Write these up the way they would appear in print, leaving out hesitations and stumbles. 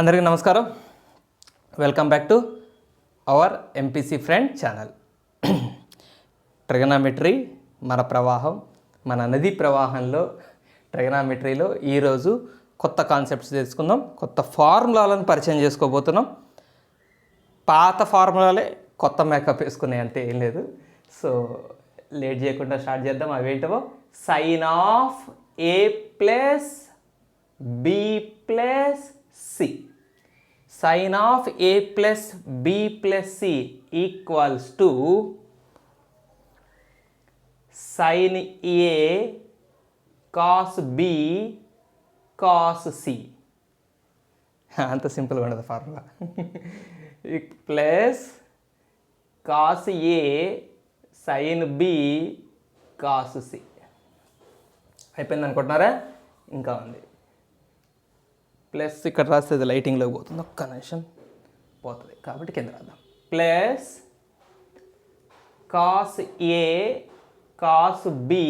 అందరికీ నమస్కారం. Welcome back to our MPC friend channel. Trigonometry మన ప్రవాహం, మన నదీ ప్రవాహంలో ట్రిగనామెట్రీలో ఈరోజు కొత్త కాన్సెప్ట్స్ తెలుసుకుందాం, కొత్త ఫార్ములాలను పరిచయం చేసుకోబోతున్నాం. పాత ఫార్ములాలే కొత్త మేకప్ వేసుకునే అంతే ఏం లేదు. సో లేట్ చేయకుండా స్టార్ట్ చేద్దాం. అవేంటవో sine of A plus B plus C. Sin of a plus b plus c equals to sin a cos b cos c. అంత సింపుల్గా ఉండదు ఫార్ములా. ప్లస్ కాస్ ఏ సైన్ బి కాస్ సి. అయిపోయింది అనుకుంటున్నారా? ఇంకా ఉంది. ప్లస్ ఇక్కడ రాస్తే లైటింగ్లోకి పోతుంది, ఒక్క నిమిషం పోతుంది కాబట్టి కింద రాద్దాం. ప్లస్ కాస్ ఏ కాస్ బి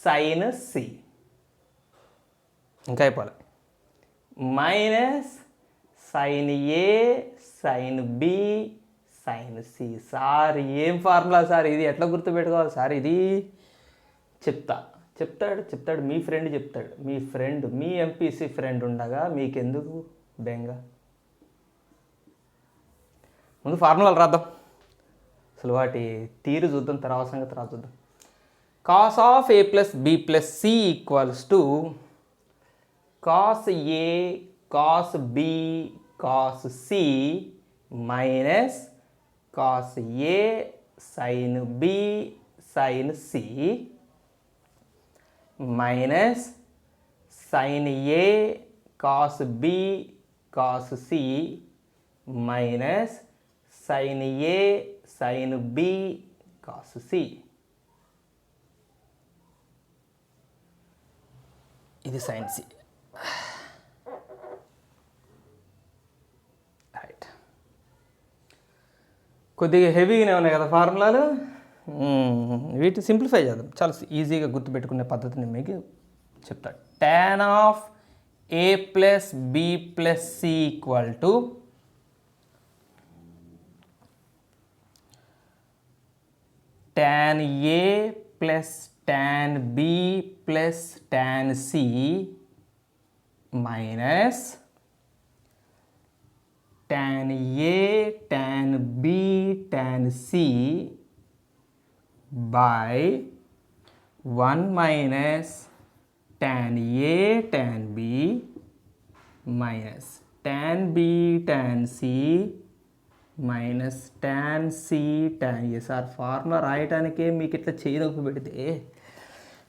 సైన్ సి. ఇంకా అయిపోవాలి. మైనస్ సైన్ ఏ sine B sine C. Sir ఏం ఫార్ములా సార్ ఇది, ఎట్లా గుర్తుపెట్టుకోవాలి సార్ ఇది? చెప్తాడు మీ ఫ్రెండ్ చెప్తాడు. మీ ఎంపీసీ ఫ్రెండ్ ఉండగా మీకెందుకు బెంగ? ముందు ఫార్ములాలు రాద్దాం, అసలు వాటి తీరు చూద్దాం, తర్వాత సంగతి రా చూద్దాం. Cos of A plus B plus C equals to cos A cos B cos C minus cos A sine B sine C minus sine A cos B cos C minus sine A sine B cos C. ఇది sine C. Right, కొద్దిగా హెవీగానే ఉన్నాయి కదా ఫార్ములాలు. వీటిని simplify చేద్దాం, చాలా ఈజీగా గుర్తుపెట్టుకునే పద్ధతిని మీకు చెప్తాడు. Tan of A plus B plus C equal to tan A plus tan B plus tan C minus tan A tan B tan C by 1 minus tan A tan B minus tan B tan C minus tan C tan A. Sir formula రాయటానికే మీకు ఇట్లా చేయనొప్పి పెడితే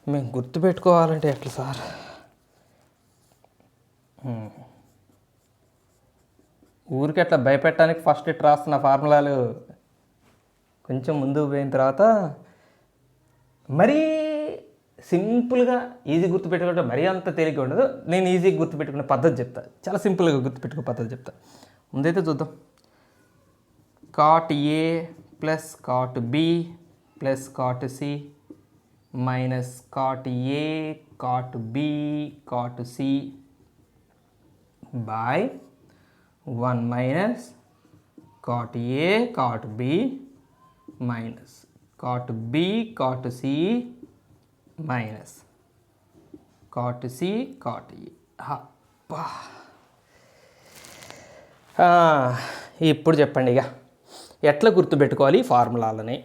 మేము గుర్తుపెట్టుకోవాలంటే ఎట్లా sir? ఊరికి అట్లా భయపెట్టడానికి first it రాస్తున్న ఫార్ములాలు కొంచెం ముందుకు పోయిన తర్వాత మరీ సింపుల్గా ఈజీ గుర్తుపెట్టుకుంటే మరీ అంత తేలిక ఉండదు. నేను ఈజీగా గుర్తుపెట్టుకునే పద్ధతి చెప్తా, చాలా సింపుల్గా గుర్తుపెట్టుకునే పద్ధతి చెప్తా. ముందైతే చూద్దాం. Cot A plus cot B plus cot C minus cot A cot B cot C by 1 minus cot A cot B minus cot B cot C minus cot C cot A. అబ్బా, ఇప్పుడు చెప్పండి ఇక ఎట్లా గుర్తుపెట్టుకోవాలి ఈ ఫార్ములాలని.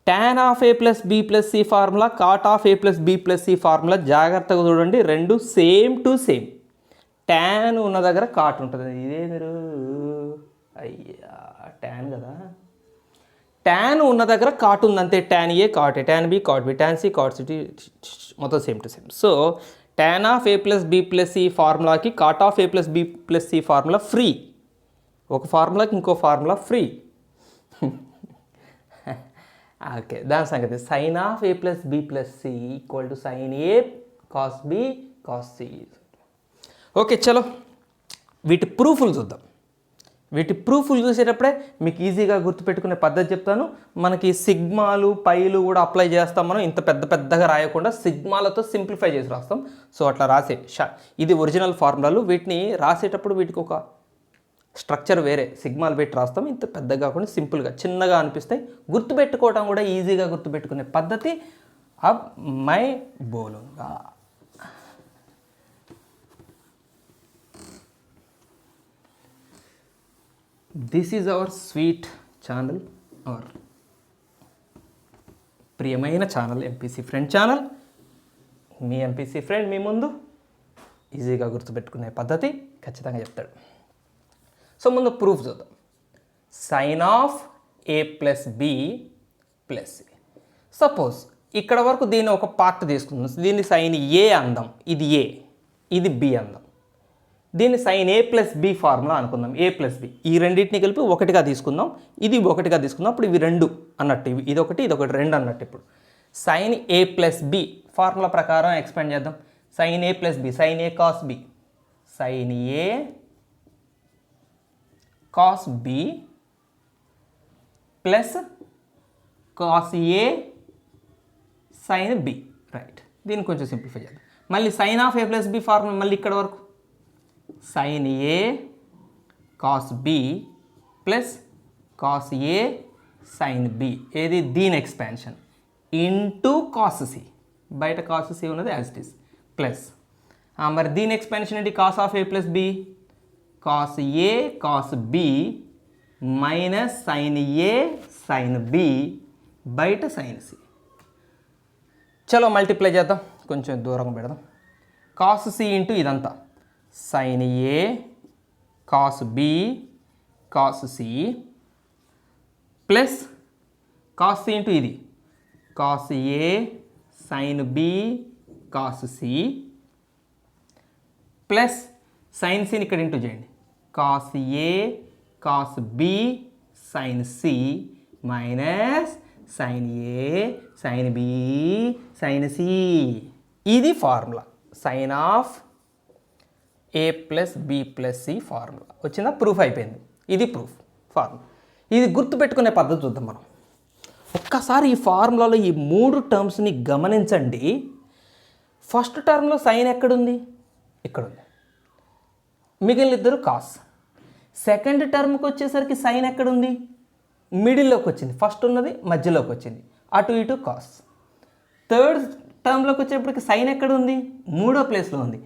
Tan of A plus B plus C formula, cot of A plus B plus C formula జాగ్రత్తగా చూడండి, రెండు సేమ్ టు సేమ్. ట్యాన్ ఉన్న దగ్గర కాట్ ఉంటుంది. ఇదే మీరు అయ్యా ట్యాన్ కదా, ట్యాన్ ఉన్న దగ్గర కాట్ ఉంది అంతే. Tan A cot A, tan B cot B, tan C cot C, మొత్తం same to same. So tan of A plus B plus C ఫార్ములాకి cot of A plus B plus C formula free. ఒక ఫార్ములాకి ఇంకో formula free. Okay, దాని సంగతి sine of A plus B plus C equal to sine A cos B cos C. Okay చలో వీటి ప్రూఫ్లు చూద్దాం. వీటి ప్రూఫ్లు చూసేటప్పుడే మీకు ఈజీగా గుర్తుపెట్టుకునే పద్ధతి చెప్తాను. మనకి సిగ్మాలు పైలు కూడా అప్లై చేస్తాం. మనం ఇంత పెద్దగా రాయకుండా సిగ్మాలతో సింప్లిఫై చేసి రాస్తాం. సో అట్లా రాసే ఇది ఒరిజినల్ ఫార్ములాలు. వీటిని రాసేటప్పుడు వీటికి ఒక స్ట్రక్చర్ వేరే, సిగ్మాలు పెట్టి రాస్తాం. ఇంత పెద్దగా కాకుండా సింపుల్గా చిన్నగా అనిపిస్తాయి. గుర్తుపెట్టుకోవడం కూడా ఈజీగా గుర్తుపెట్టుకునే పద్ధతి. అబ్ మై బోలుంగా. This is our sweet channel, our ప్రియమైన ఛానల్, ఎంపీసీ ఫ్రెండ్ ఛానల్. మీ ఎంపీసీ ఫ్రెండ్ మీ ముందు ఈజీగా గుర్తుపెట్టుకునే పద్ధతి ఖచ్చితంగా చెప్తాడు. సో ముందు ప్రూఫ్ చూద్దాం. Sine of A plus B plus C. Suppose ఇక్కడ వరకు దీన్ని ఒక పార్ట్ తీసుకుందాం. దీన్ని సైన్ ఏ అందాం. ఇది ఏ, ఇది బి అందాం. దీన్ని sign A plus B formula అనుకుందాం. ఏ ప్లస్ బి ఈ రెండింటిని కలిపి ఒకటిగా తీసుకుందాం. ఇది ఒకటిగా తీసుకుందాం. అప్పుడు ఇవి రెండు అన్నట్టు, ఇదొకటి ఇదొకటి రెండు అన్నట్టు. ఇప్పుడు sine A plus B formula ప్రకారం ఎక్స్పాండ్ చేద్దాం. Sine A plus B, sine A cos B, sine A cos B plus cos A sine B. Right, దీన్ని కొంచెం సింప్లిఫై చేద్దాం. మళ్ళీ sine of A plus B formula మళ్ళీ ఇక్కడ వరకు sine ఏ cos B plus cos ఏ sine B. ఏది? దీని expansion into cos C. బయట కాస్ సి ఉన్నది యాజ్ ఇట్ ఈస్. ప్లస్ మరి దీని ఎక్స్పాన్షన్ ఏంటి? Cos of A plus B, cos A cos B minus sine A sine B బయట sine C. చలో multiply చేద్దాం, కొంచెం దూరంగా పెడదాం. కాస్ సి ఇంటూ ఇదంతా సైన్ ఏ cos B cos C plus cos C into ఇది కాస్ ఏ sine B cos C plus sine సిని ఇక్కడ ఇంటూ చేయండి. కాస్ ఏ cos B sine C minus sine ఏ సైన్ బి సైన్ సి. ఇది formula sine of A plus B plus C formula వచ్చిందా? Proof అయిపోయింది. ఇది proof formula. ఇది గుర్తుపెట్టుకునే పద్ధతి చూద్దాం మనం. ఒక్కసారి ఈ ఫార్ములాలో ఈ మూడు టర్మ్స్ని గమనించండి. ఫస్ట్ టర్మ్లో సైన్ ఎక్కడుంది? ఇక్కడుంది. మిగిలిన ఇద్దరు కాస్. సెకండ్ టర్మ్కి వచ్చేసరికి సైన్ ఎక్కడుంది? మిడిల్లోకి వచ్చింది. ఫస్ట్ ఉన్నది మధ్యలోకి వచ్చింది, అటు ఇటు కాస్. థర్డ్ టర్మ్లోకి వచ్చేప్పటికి సైన్ ఎక్కడుంది? మూడో ప్లేస్లో ఉంది,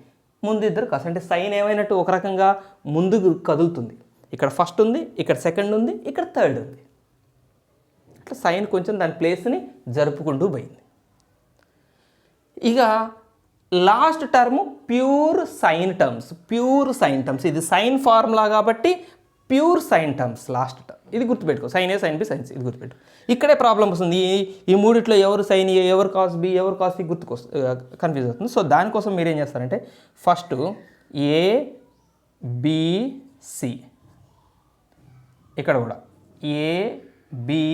ముందు ఇద్దరు కాస్. అంటే సైన్ ఏమైనట్టు ఒక రకంగా ముందుకు కదులుతుంది. ఇక్కడ ఫస్ట్ ఉంది, ఇక్కడ సెకండ్ ఉంది, ఇక్కడ థర్డ్ ఉంది. అట్లా సైన్ కొంచెం దాని ప్లేస్ని జరుపుకుంటూ పోయింది. ఇక last term pure sine terms. ఇది సైన్ ఫార్ములా కాబట్టి pure sine terms last term. ఇది గుర్తుపెట్టుకో, సైన్ ఏ సైన్ బి సైన్ సి. ఇది గుర్తుపెట్టు. ఇక్కడే ప్రాబ్లం వస్తుంది. ఈ మూడిట్లో ఎవరు సైన్ ఏ ఎవరు కాస్ బి ఎవరు కాస్ సి కన్ఫ్యూజ్ అవుతుంది. సో దానికోసం మీరు ఏం చేస్తారంటే ఫస్ట్ ఏ బి సి, ఇక్కడ కూడా ఏ బి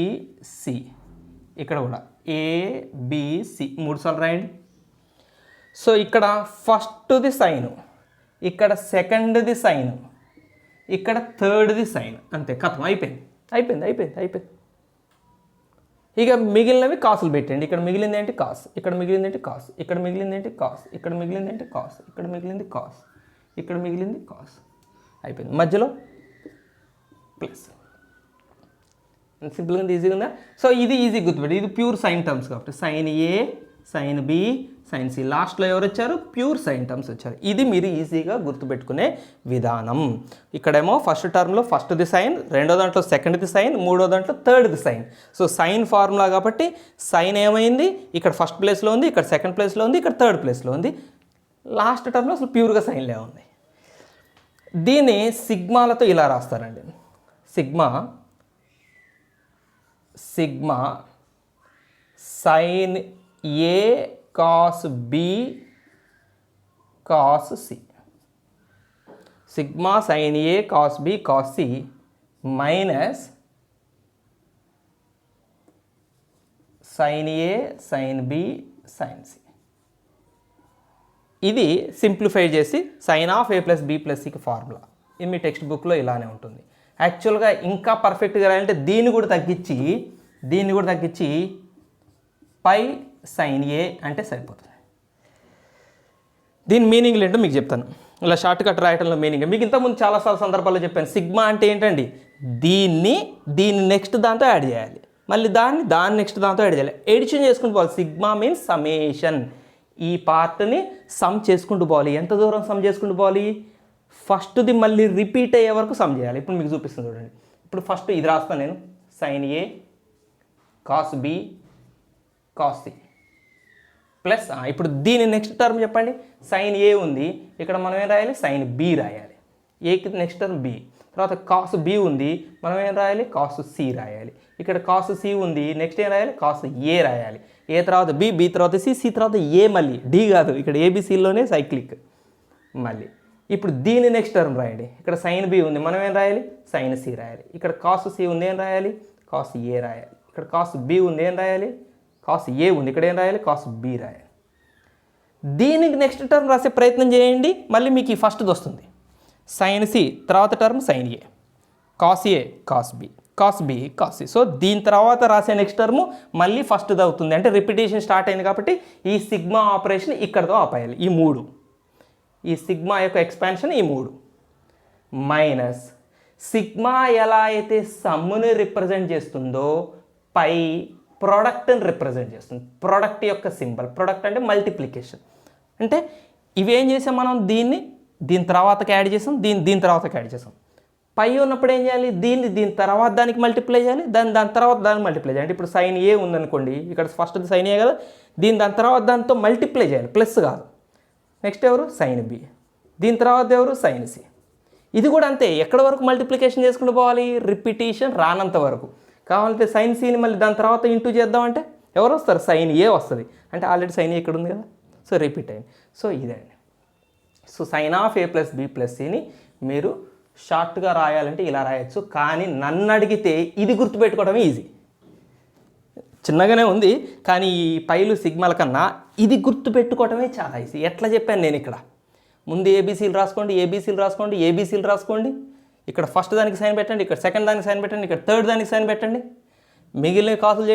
సి, ఇక్కడ కూడా ఏ బి సి, 3 సార్లు రాయండి. సో ఇక్కడ ఫస్ట్ది సైను, ఇక్కడ సెకండ్ది సైను, ఇక్కడ థర్డ్ది సైన్. అంతే, కథం అయిపోయింది. ఇక మిగిలినవి కాసులు పెట్టండి. ఇక్కడ మిగిలింది ఏంటి? కాస్. ఇక్కడ మిగిలింది ఏంటి? కాస్. ఇక్కడ మిగిలింది ఏంటి? కాస్. ఇక్కడ మిగిలింది ఏంటి? కాస్. ఇక్కడ మిగిలింది కాస్. ఇక్కడ మిగిలింది కాస్. అయిపోయింది. మధ్యలో ప్లస్. సింపుల్గా ఈజీగా ఉందా? సో ఇది ఈజీ గుర్తుపెట్టి. ఇది ప్యూర్ సైన్ టర్మ్స్ కాబట్టి సైన్ ఏ సైన్ బి సైన్ సి. లాస్ట్లో ఎవరు వచ్చారు? ప్యూర్ సైన్ టర్మ్స్ వచ్చారు. ఇది మీరు ఈజీగా గుర్తుపెట్టుకునే విధానం. ఇక్కడేమో ఫస్ట్ టర్మ్లో ఫస్ట్ది సైన్, రెండో దాంట్లో సెకండ్ది సైన్, మూడో దాంట్లో థర్డ్ది సైన్. సో సైన్ ఫార్ములా కాబట్టి సైన్ ఏమైంది? ఇక్కడ ఫస్ట్ ప్లేస్లో ఉంది, ఇక్కడ సెకండ్ ప్లేస్లో ఉంది, ఇక్కడ థర్డ్ ప్లేస్లో ఉంది. లాస్ట్ టర్మ్లో అసలు ప్యూర్గా సైన్లే ఉంది. దీన్ని సిగ్మాలతో ఇలా రాస్తారండి. సిగ్మా సైన్ ఏ cos B cos c. Sigma sine ఏ cos B cos C minus sine ఏ సైన్ బి సైన్ సి. ఇది సింప్లిఫై చేసి sine of A plus B plus సికి ఫార్ములా. ఇది మీ టెక్స్ట్ బుక్లో ఇలానే ఉంటుంది. యాక్చువల్గా ఇంకా పర్ఫెక్ట్గా రాయాలంటే దీన్ని కూడా తగ్గించి పై సైన్ ఏ అంటే సరిపోతుంది. దీని మీనింగ్ ఏంటో మీకు చెప్తాను. ఇలా షార్ట్ కట్ రాయటంలో మీనింగ్ మీకు ఇంతకుముందు చాలాసార్లు సందర్భాల్లో చెప్పాను. సిగ్మా అంటే ఏంటండి, దీన్ని నెక్స్ట్ దాంతో యాడ్ చేయాలి, మళ్ళీ దాన్ని నెక్స్ట్ దాంతో యాడ్ చేయాలి, ఎడిషన్ చేసుకుంటూ పోవాలి. Sigma means summation. ఈ పార్ట్ని సమ్ చేసుకుంటూ పోవాలి. ఎంత దూరం సమ్ చేసుకుంటూ పోవాలి, ఫస్ట్ది మళ్ళీ రిపీట్ అయ్యే వరకు సమ్ చేయాలి. ఇప్పుడు మీకు చూపిస్తుంది చూడండి. ఇప్పుడు ఫస్ట్ ఇది రాస్తాను నేను, సైన్ ఏ cos B cos C plus ఇప్పుడు దీని నెక్స్ట్ టర్మ్ చెప్పండి. సైన్ ఏ ఉంది, ఇక్కడ మనం ఏం రాయాలి, సైన్ బి రాయాలి. ఏకి నెక్స్ట్ టర్మ్ బి. తర్వాత కాస్ బి ఉంది, మనం ఏం రాయాలి, కాస్ సి రాయాలి. ఇక్కడ కాస్ సి ఉంది, నెక్స్ట్ ఏం రాయాలి, కాస్ ఏ రాయాలి. ఏ తర్వాత బి, బి తర్వాత సి, సి తర్వాత ఏ, మళ్ళీ డి కాదు, ఇక్కడ ఏబిసిలోనే సైక్లిక్. మళ్ళీ ఇప్పుడు దీని నెక్స్ట్ టర్మ్ రాయండి. ఇక్కడ సైన్ బి ఉంది, మనం ఏం రాయాలి, సైన్ సి రాయాలి. ఇక్కడ కాస్ సి ఉంది, ఏం రాయాలి, కాస్ ఏ రాయాలి. ఇక్కడ కాస్ బి ఉంది, ఏం రాయాలి, కాస్ ఏ ఉంది, ఇక్కడ ఏం రాయాలి, కాస్ బి రాయాలి. దీనికి నెక్స్ట్ టర్మ్ రాసే ప్రయత్నం చేయండి, మళ్ళీ మీకు ఈ ఫస్ట్ది వస్తుంది. సైన్ సి తర్వాత టర్మ్ సైన్ ఏ, కాస్ ఏ cos B, cos B cos C. So దీని తర్వాత రాసే నెక్స్ట్ టర్మ్ మళ్ళీ ఫస్ట్ది అవుతుంది. అంటే రిపిటేషన్ స్టార్ట్ అయింది కాబట్టి ఈ సిగ్మా ఆపరేషన్ ఇక్కడతో ఆపేయాలి. ఈ 3, ఈ సిగ్మా యొక్క ఎక్స్పాన్షన్ ఈ 3 మైనస్ సిగ్మా ఎలా అయితే సమ్ముని రిప్రజెంట్ చేస్తుందో పై ప్రోడక్ట్ని రిప్రజెంట్ చేస్తుంది. ప్రోడక్ట్ యొక్క సింబల్, ప్రోడక్ట్ అంటే మల్టిప్లికేషన్. అంటే ఇవేం చేసాం మనం, దీని తర్వాతకి యాడ్ చేసాం, దీని తర్వాతకి యాడ్ చేసాం. పై ఉన్నప్పుడు ఏం చేయాలి, దీని తర్వాత దానికి మల్టిప్లై చేయాలి, దాని తర్వాత దానికి మల్టిప్లై చేయాలి. అంటే ఇప్పుడు సైన్ ఏ ఉందనుకోండి, ఇక్కడ ఫస్ట్ సైన్ ఏ కదా, దాని తర్వాత దాంతో మల్టిప్లై చేయాలి, ప్లస్ కాదు. నెక్స్ట్ ఎవరు, సైన్ బి. దీని తర్వాత ఎవరు, సైన్ సి. ఇది కూడా అంతే, ఎక్కడ వరకు మల్టిప్లికేషన్ చేసుకుంటూ పోవాలి, రిపిటేషన్ రానంత వరకు. కావాలంటే సైన్ సిని మళ్ళీ దాని తర్వాత ఇంటూ చేద్దామంటే ఎవరు వస్తారు, సైన్ ఏ వస్తుంది. అంటే ఆల్రెడీ సైన్ ఏ ఇక్కడ ఉంది కదా, సో రిపీట్ అయింది. సో ఇదండి. So sine of A plus B plus సిని మీరు షార్ట్గా రాయాలంటే ఇలా రాయొచ్చు. కానీ నన్ను అడిగితే ఇది గుర్తుపెట్టుకోవడమే ఈజీ. చిన్నగానే ఉంది కానీ ఈ పైలు సిగ్మాల కన్నా ఇది గుర్తుపెట్టుకోవడమే చాలా ఈజీ. ఎట్లా చెప్పాను నేను, ఇక్కడ ముందు ఏబీసీలు రాసుకోండి, ఏబీసీలు రాసుకోండి. ఇక్కడ ఫస్ట్ దానికి సైన్ పెట్టండి, ఇక్కడ సెకండ్ దానికి సైన్ పెట్టండి, ఇక్కడ థర్డ్ దానికి సైన్ పెట్టండి. మిగిలిన కాసులు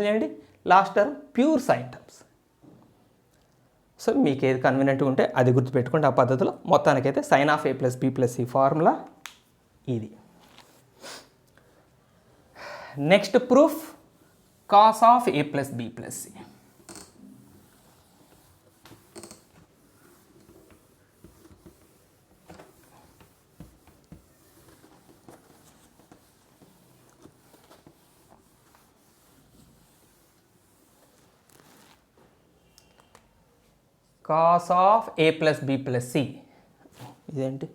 చేయండి. Last term pure sine terms. So మీకు ఏది కన్వీనియంట్గా ఉంటే అది గుర్తుపెట్టుకోండి. ఆ పద్ధతిలో మొత్తానికైతే sine of A plus B plus C formula ఇది. Next proof, cos of A plus B plus c. Cos of A plus B plus c ఇదేంటి,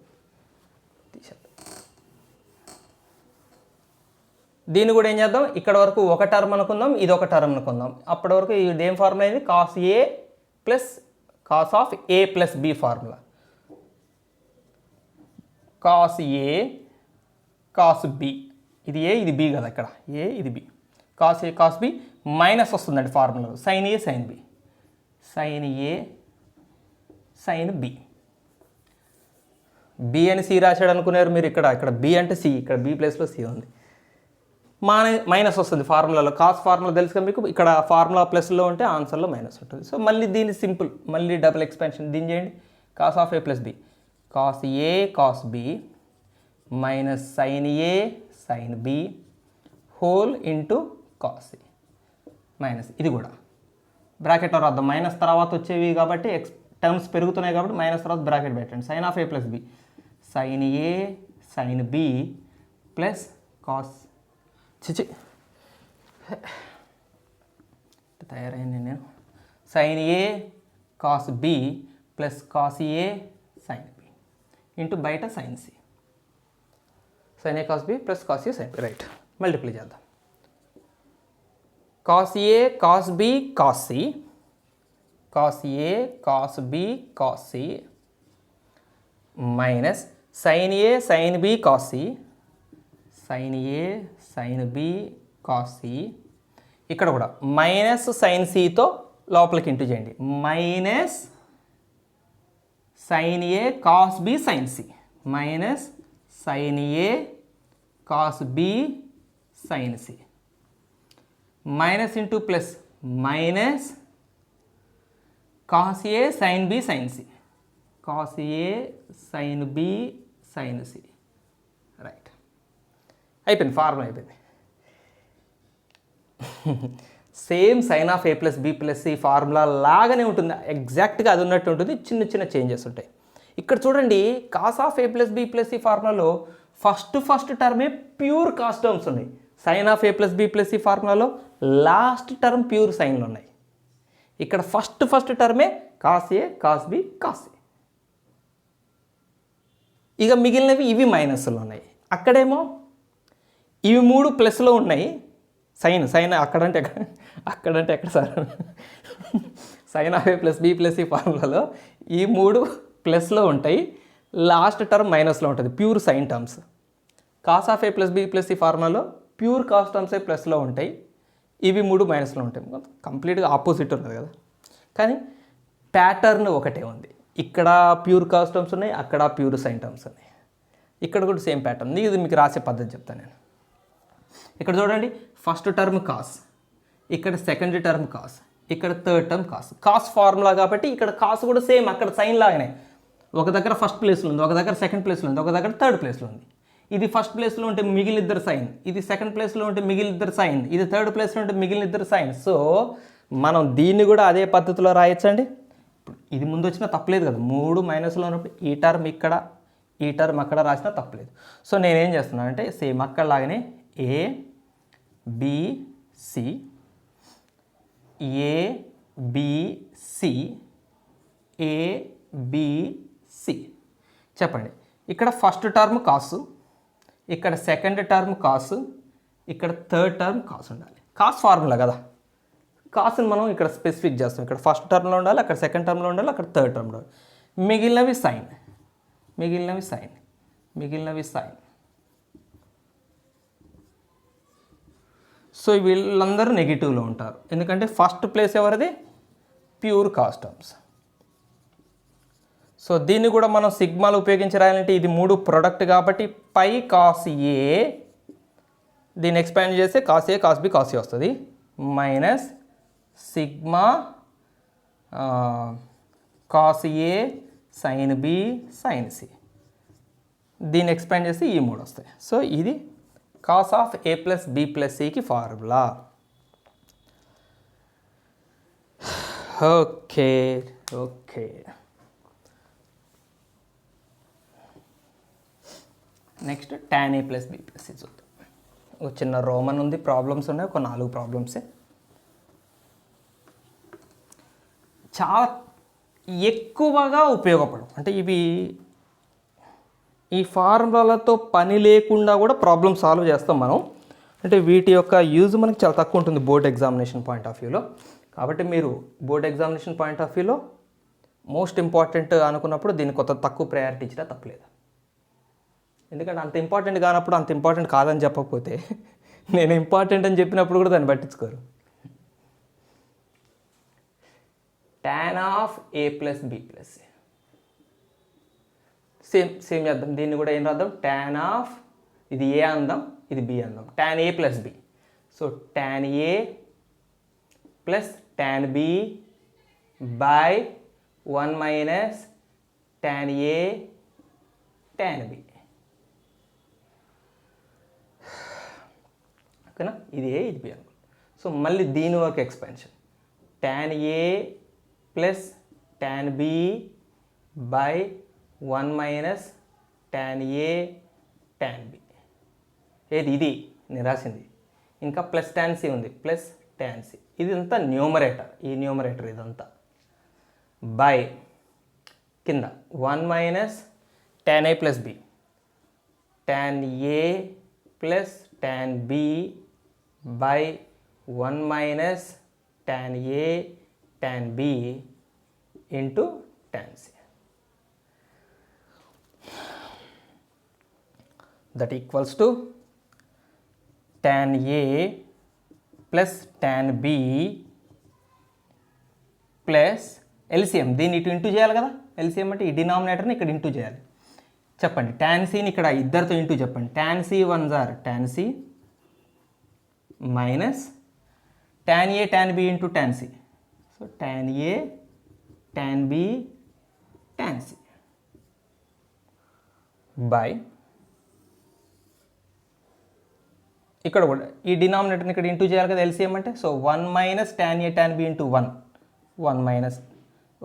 దీన్ని కూడా ఏం చేద్దాం, ఇక్కడ వరకు ఒక టర్మ్ అనుకుందాం, ఇది ఒక టర్మ్ అనుకుందాం. అప్పటి వరకు ఇది ఏం ఫార్ములా అయింది, cos A plus cos of A plus B formula. Cos A cos B, ఇది ఏ ఇది బి కదా, ఇక్కడ ఏ ఇది బి. కాస్ ఏ కాస్ బి మైనస్ వస్తుందండి ఫార్ములా, సైన్ ఏ సైన్ బి, సైన్ ఏ సైన్ బి. బి అని సి రాశాడు అనుకున్నారు మీరు, ఇక్కడ బి అంటే సి, ఇక్కడ బి ప్లేస్లో సి ఉంది. మైనస్ వస్తుంది ఫార్ములాలో, కాస్ ఫార్ములా తెలుసు కదా మీకు, ఇక్కడ ఫార్ములా ప్లస్లో ఉంటే ఆన్సర్లో మైనస్ ఉంటుంది. సో మళ్ళీ దీన్ని సింపుల్, మళ్ళీ డబుల్ ఎక్స్పాన్షన్ దీన్ని చేయండి. Cos of A plus B, cos A cos B minus sine A sine B whole into cos A minus. ఇది కూడా బ్రాకెట్లో రాద్దాం, మైనస్ తర్వాత వచ్చేవి కాబట్టి టర్మ్స్ పెరుగుతున్నాయి కాబట్టి మైనస్ తర్వాత బ్రాకెట్ పెట్టండి. Sine of A plus B, sine A sine B plus cos, తయారైంది నేను, సైన్ ఏ కాస్ బి ప్లస్ కాస్ ఏ సైన్ బి ఇంటూ బయట సైన్ సి. సైన్ ఏ కాస్ బి ప్లస్ కాస్ ఏ సైన్ బి, రైట్. మల్టిప్లై చేద్దాం. Cos ఏ cos B cos c, cos ఏ cos B cos C minus sine ఏ sine B cos c, sine ఏ sine B cos C. ఇక్కడ కూడా minus sign సితో లోపలికి into చేయండి, minus sine A cos B sine C, minus sin A cos B sin C. Minus into plus minus cos A sin B sin C. Cos A sin B sin C. Right, అయిపోయింది, formula అయిపోయింది. Same sine of A plus B plus C formula లాగానే ఉంటుంది, ఎగ్జాక్ట్గా అది ఉన్నట్టు ఉంటుంది, చిన్న చిన్న చేంజెస్ ఉంటాయి. ఇక్కడ చూడండి, cos of A plus B plus c ఫార్ములాలో ఫస్ట్ టర్మే ప్యూర్ కాస్ టర్మ్స్ ఉన్నాయి. Sine of A plus B plus c ఫార్ములాలో లాస్ట్ టర్మ్ ప్యూర్ సైన్లు ఉన్నాయి. ఇక్కడ ఫస్ట్ టర్మే cos A cos B cos a, ఇక మిగిలినవి ఇవి మైనస్లో ఉన్నాయి. అక్కడేమో ఇవి 3 ప్లస్లో ఉన్నాయి. సైన్ అక్కడంటే ఎక్కడ sir, sine of A plus B plus c ఫార్ములాలో ఈ 3 ప్లస్లో ఉంటాయి, లాస్ట్ టర్మ్ మైనస్లో ఉంటుంది, pure sine terms. Cos of A plus B plus c ఫార్ములాలో ప్యూర్ కాస్ టర్మ్సే ప్లస్లో ఉంటాయి, ఇవి 3 మైనస్లో ఉంటాయి. కంప్లీట్గా ఆపోజిట్ ఉన్నది కదా, కానీ ప్యాటర్న్ ఒకటే ఉంది. ఇక్కడ ప్యూర్ కాస్ టర్మ్స్ ఉన్నాయి, అక్కడ ప్యూర్ సైన్ టర్మ్స్ ఉన్నాయి. ఇక్కడ కూడా సేమ్ ప్యాటర్న్. ఇది మీకు రాసే పద్ధతి చెప్తాను నేను. ఇక్కడ చూడండి, ఫస్ట్ టర్మ్ కాస్, ఇక్కడ సెకండ్ టర్మ్ కాస్, ఇక్కడ third term cos. Cos formula కాబట్టి ఇక్కడ కాస్ కూడా సేమ్ అక్కడ సైన్ లాగానే, ఒక దగ్గర ఫస్ట్ ప్లేస్లో ఉంది, ఒక దగ్గర సెకండ్ ప్లేస్లో ఉంది, ఒక దగ్గర థర్డ్ ప్లేస్లో ఉంది. ఇది ఫస్ట్ ప్లేస్లో ఉంటే మిగిలిద్దరు సైన్, ఇది సెకండ్ ప్లేస్లో ఉంటే మిగిలిద్దరు సైన్, ఇది థర్డ్ ప్లేస్లో ఉంటే మిగిలిద్దరు సైన్. సో మనం దీన్ని కూడా అదే పద్ధతిలో రాయొచ్చండి. ఇది ముందు వచ్చినా తప్పలేదు కదా, 3 మైనస్లో ఉన్నప్పుడు ఈ టర్మ్ ఇక్కడ, ఈ టర్మ్ అక్కడ రాసినా తప్పలేదు. సో నేనేం చేస్తున్నాను అంటే సేమ్ అక్కడ లాగానే A B C, A B C, A B C. చెప్పండి, ఇక్కడ ఫస్ట్ టర్మ్ కాసు, ఇక్కడ సెకండ్ టర్మ్ కాసు, ఇక్కడ థర్డ్ టర్మ్ కాసు ఉండాలి. కాస్ ఫార్ములా కదా, కాసుని మనం ఇక్కడ స్పెసిఫిక్ చేస్తాం. ఇక్కడ ఫస్ట్ టర్మ్లో ఉండాలి, అక్కడ సెకండ్ టర్మ్లో ఉండాలి, అక్కడ థర్డ్ టర్మ్లో ఉండాలి. మిగిలినవి సైన్, మిగిలినవి సైన్, మిగిలినవి సైన్. సో వీళ్ళందరూ నెగిటివ్లో ఉంటారు, ఎందుకంటే ఫస్ట్ ప్లేస్ ఎవరిది, ప్యూర్ కాస్ టర్మ్స్. సో దీన్ని కూడా మనం సిగ్మాలు ఉపయోగించి రాయాలంటే ఇది 3 ప్రొడక్ట్ కాబట్టి పై కాస్ ఏ, దీన్ని ఎక్స్పాండ్ చేస్తే cos A cos B cos a వస్తుంది, మైనస్ సిగ్మా కాస్ ఏ సైన్ బి సైన్ సి. దీన్ని ఎక్స్పాండ్ చేస్తే ఈ 3 వస్తాయి. సో ఇది cos of A plus B plus సికి formula. Okay okay, next tan a plus B plus c చూద్దాం. ఒక చిన్న రోమన్ ఉంది, ప్రాబ్లమ్స్ ఉన్నాయి, ఒక 4 ప్రాబ్లమ్సే. చాలా ఎక్కువగా ఉపయోగపడవు, అంటే ఇవి ఈ ఫార్ములాలతో పని లేకుండా కూడా ప్రాబ్లమ్ సాల్వ్ చేస్తాం మనం. అంటే వీటి యొక్క యూజ్ మనకి చాలా తక్కువ ఉంటుంది బోర్డ్ ఎగ్జామినేషన్ పాయింట్ ఆఫ్ వ్యూలో. కాబట్టి మీరు బోర్డ్ ఎగ్జామినేషన్ పాయింట్ ఆఫ్ వ్యూలో మోస్ట్ ఇంపార్టెంట్ అనుకున్నప్పుడు దీన్ని కొత్త తక్కువ ప్రయారిటీ ఇచ్చినా తప్పలేదు. ఎందుకంటే అంత ఇంపార్టెంట్ కానప్పుడు అంత ఇంపార్టెంట్ కాదని చెప్పకపోతే నేను ఇంపార్టెంట్ అని చెప్పినప్పుడు కూడా దాన్ని పట్టించుకోరు. tan of A plus B plus C, same చేద్దాం. దీన్ని కూడా ఏం రాద్దాం, tan ఆఫ్, ఇది ఏ అందాం, ఇది బి అందాం, tan A plus b. So tan A plus tan B by 1 minus tan A tan b. ఓకేనా, ఇది ఏ ఇది బి అనుకో. సో మళ్ళీ దీని వరకు expansion, tan A plus tan B by 1 minus tan A tan B. ఏది ఇది నేను రాసింది, ఇంకా ప్లస్ tan సి ఉంది, ప్లస్ tan సి. ఇది అంతా న్యూమరేటర్, ఈ న్యూమరేటర్ ఇదంతా బై కింద 1 minus tan A plus B, tan A plus tan B by 1 minus tan A tan B into tan C. That equals to tan A plus tan B plus LCM. దీన్ని ఇటు into చేయాలి కదా, LCM అంటే ఈ డినామినేటర్ని ఇక్కడ into చేయాలి. చెప్పండి tan cని ఇక్కడ ఇద్దరితో ఇంటూ చెప్పండి. tan c 1s are tan c minus tan a tan b into tan c. So tan a tan b tan c by ఇక్కడ కూడా ఈ డినామినేటర్ని ఇక్కడ ఇంటూ చేయాలి కదా ఎల్సిఎం అంటే. So 1 minus tan a tan b into 1 minus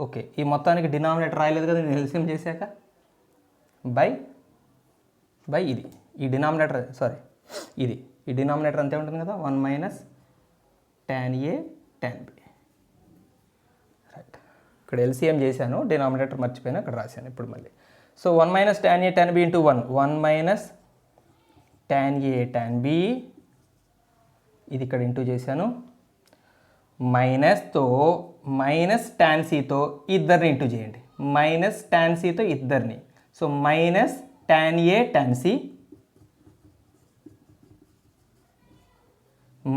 okay ఈ మొత్తానికి denominator రాయలేదు కదా నేను ఎల్సిఎం చేశాక బై ఇది ఈ డినామినేటర్ సారీ ఈ డినామినేటర్ అంతే ఉంటుంది కదా 1 minus tan a tan b right. ఇక్కడ ఎల్సిఎం చేశాను డినామినేటర్ మర్చిపోయినా ఇక్కడ రాశాను ఇప్పుడు మళ్ళీ. So 1 minus tan a tan b into 1 minus tan a tan b ఇది ఇక్కడ ఇంటూ చేశాను మైనస్తో మైనస్ tan cతో ఇద్దరిని ఇంటూ చేయండి. మైనస్ tan cతో ఇద్దరిని. So minus tan a tan c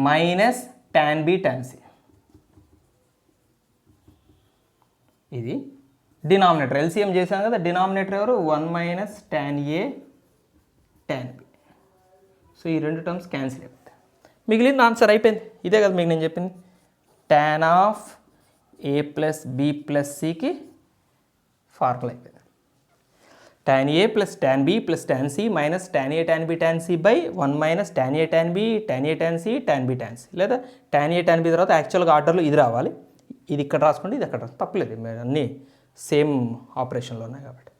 minus tan b tan c ఇది డినామినేటర్ ఎల్సిఎం చేశాను కదా. Denominator ఎవరు 1 minus tan a tan b. So ఈ రెండు టర్మ్స్ క్యాన్సిల్ అయిపోతాయి. మిగిలిన ఆన్సర్ అయిపోయింది. ఇదే కదా మీకు నేను చెప్పింది. tan of a plus b plus cకి ఫార్ములా అయిపోయింది. tan a plus tan b plus tan c minus tan a tan b tan c by 1 minus tan a tan b tan a tan c tan b tan c. లేదా tan a tan b తర్వాత యాక్చువల్గా ఆర్డర్లో ఇది రావాలి. ఇది ఇక్కడ రాసుకోండి, ఇది అక్కడ తప్పలేదు, అన్నీ సేమ్ ఆపరేషన్లో ఉన్నాయి కాబట్టి.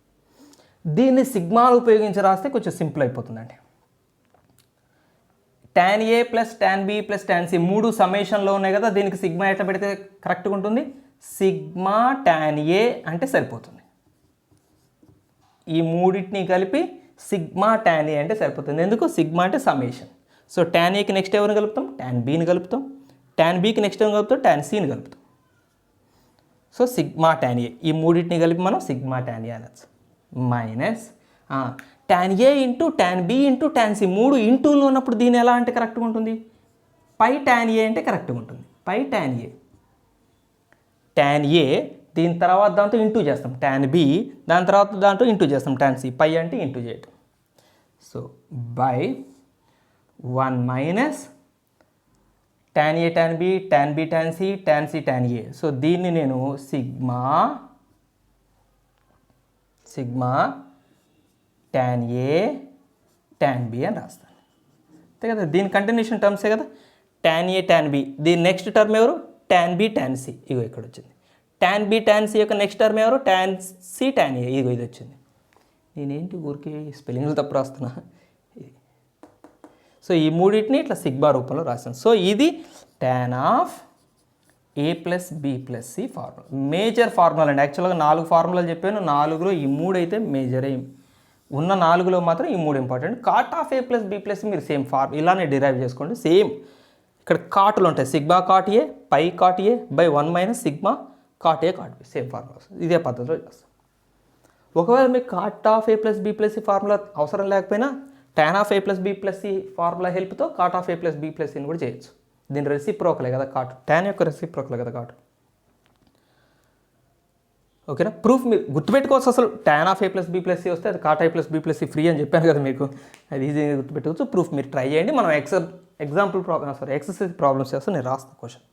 దీన్ని సిగ్మాలు ఉపయోగించి రాస్తే కొంచెం సింపుల్ అయిపోతుందండి. tan a plus tan b plus tan c మూడు సమ్మేషన్లో ఉన్నాయి కదా. దీనికి సిగ్మా ఎట్లా పెడితే కరెక్ట్గా ఉంటుంది? సిగ్మా tan a అంటే సరిపోతుంది. ఈ మూడింటిని కలిపి సిగ్మా tan a అంటే సరిపోతుంది. ఎందుకు? సిగ్మా అంటే సమ్మేషన్. సో tan aకి నెక్స్ట్ ఎవరిని కలుపుతాం? tan bని కలుపుతాం. tan bకి నెక్స్ట్ ఎవరిని కలుపుతాం? tan cని కలుపుతాం. సో సిగ్మా tan a ఈ మూడింటిని కలిపి మనం సిగ్మా tan a అనొచ్చు. Minus tan a into tan b into tan c మూడు ఇంటూలో ఉన్నప్పుడు దీని ఎలా అంటే కరెక్ట్గా ఉంటుంది? పై tan a అంటే కరెక్ట్గా ఉంటుంది. పై tan a దీని తర్వాత దాంతో ఇంటూ చేస్తాం. tan b దాని తర్వాత దాంతో ఇంటూ చేస్తాం. tan c పై అంటే ఇంటూ చేయటం. So by 1 minus tan a tan b tan b tan c tan a. So దీన్ని నేను sigma tan a tan b అని రాస్తాను. అంతే కదా. దీని కంటిన్యూషన్ టర్మ్సే కదా. tan a tan b దీని నెక్స్ట్ టర్మ్ ఎవరు? tan b tan c ఇగో ఇక్కడ వచ్చింది. tan b tan c యొక్క నెక్స్ట్ టర్మ్ ఎవరు? tan c tan a ఇగో ఇది వచ్చింది. నేనేంటి ఊరికి స్పెల్లింగ్లు తప్పు రాస్తున్నా. సో ఈ మూడింటిని ఇట్లా సిగ్మా రూపంలో రాస్తాను. సో ఇది tan of a plus b plus c formula. Major formula అండి. యాక్చువల్గా 4 ఫార్ములాలు చెప్పాను. 4లో ఈ 3 అయితే మేజర్. ఉన్న 4లో మాత్రం ఈ 3 important. Cot of a plus b plus మీరు సేమ్ ఇలానే డిరైవ్ చేసుకోండి. సేమ్ ఇక్కడ కాటులు ఉంటాయి. సిగ్మా కాట్ ఏ పై cot a by 1 minus sigma cot A cot b same formulas. ఇదే పద్ధతిలో చేస్తాం. ఒకవేళ మీకు cot of a plus b plus c formula అవసరం లేకపోయినా tan of a plus b plus c formula హెల్ప్తో cot of a plus b plus cని కూడా చేయొచ్చు. దీని రెసిప్రోకలే కదా కాట్. tan యొక్క రెసిప్రోకలే కదా కాట్. ఓకేనా. ప్రూఫ్ మీరు గుర్తుపెట్టుకోవచ్చు. అసలు tan of a plus b plus c వస్తే అది cot a plus b plus c free అని చెప్పాను కదా మీకు. అది ఈజీగా గుర్తుపెట్టుకోవచ్చు. ప్రూఫ్ మీరు ట్రై చేయండి. మనం ఎగ్జాంపుల్ ఎక్సర్సైజ్ ప్రాబ్లమ్స్ చేస్తాం. నేను రాస్తాను క్వశ్చన్.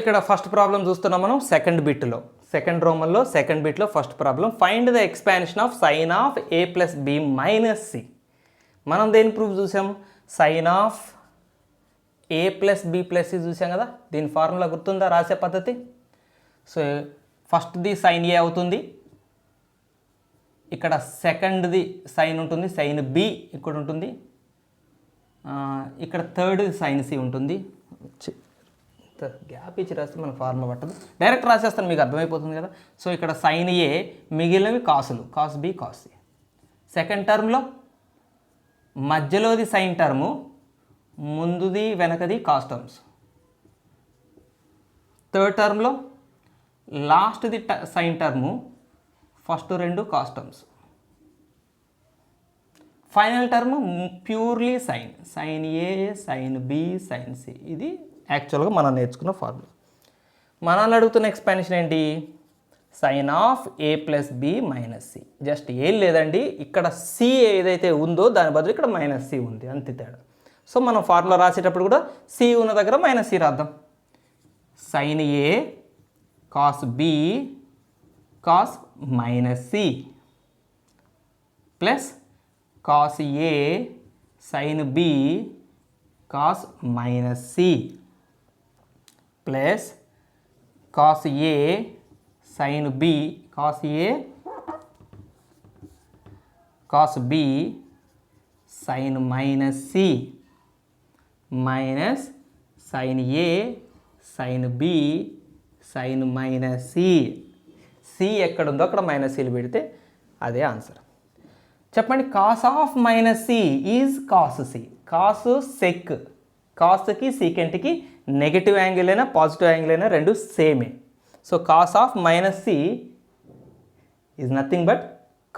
ఇక్కడ ఫస్ట్ ప్రాబ్లం చూస్తున్నాం మనం సెకండ్ బిట్లో. సెకండ్ రోమన్లో సెకండ్ బిట్లో first problem. Find the expansion of sine of a plus b minus c. మనం దేని ప్రూఫ్ చూసాం? Sine of a plus b plus c చూసాం కదా. దీని ఫార్ములా గుర్తుందా? రాసే పద్ధతి. సో ఫస్ట్ది సైన్ a అవుతుంది. ఇక్కడ సెకండ్ది సైన్ ఉంటుంది. సైన్ b ఇక్కడ ఉంటుంది. ఇక్కడ థర్డ్ సైన్ c ఉంటుంది. గ్యాప్ ఇచ్చి రాస్తే మన ఫార్ములా పట్టదు. డైరెక్ట్ రాసేస్తాను, మీకు అర్థమైపోతుంది కదా. సో ఇక్కడ సైన్ ఏ, మిగిలినవి కాసులు, cos B cos c. Second టర్మ్లో మధ్యలోది సైన్ టర్ము, ముందుది వెనకది కాస్ టర్మ్స్. థర్డ్ టర్మ్లో లాస్ట్ది సైన్ టర్ము, ఫస్ట్ రెండు cos terms. Final term purely sine, sine ఏ, సైన్ బి, సైన్ సి. ఇది యాక్చువల్గా మనం నేర్చుకున్న ఫార్ములా. మనల్ని అడుగుతున్న ఎక్స్పాన్షన్ ఏంటి? Sine of A plus b minus c. Just ఏం లేదండి, ఇక్కడ సి ఏదైతే ఉందో దాని బదులు ఇక్కడ మైనస్ సి ఉంది, అంతే తేడా. సో మనం ఫార్ములా రాసేటప్పుడు కూడా సి ఉన్న దగ్గర మైనస్ సి రాద్దాం. సైన్ ఏ cos B cos minus c plus cos ఏ sine B cos minus c plus cos ఏ సైన్ బి కాస్ ఏ cos B sine minus C minus sine ఏ sine B sine minus c. C ఎక్కడుందో అక్కడ minus సిలు పెడితే అదే answer. చెప్పండి, cos of minus C is cos c. Cos sec, కాస్కి సీకెంట్కి negative angle అయినా positive angle అయినా రెండు సేమే. So cos of minus C is nothing but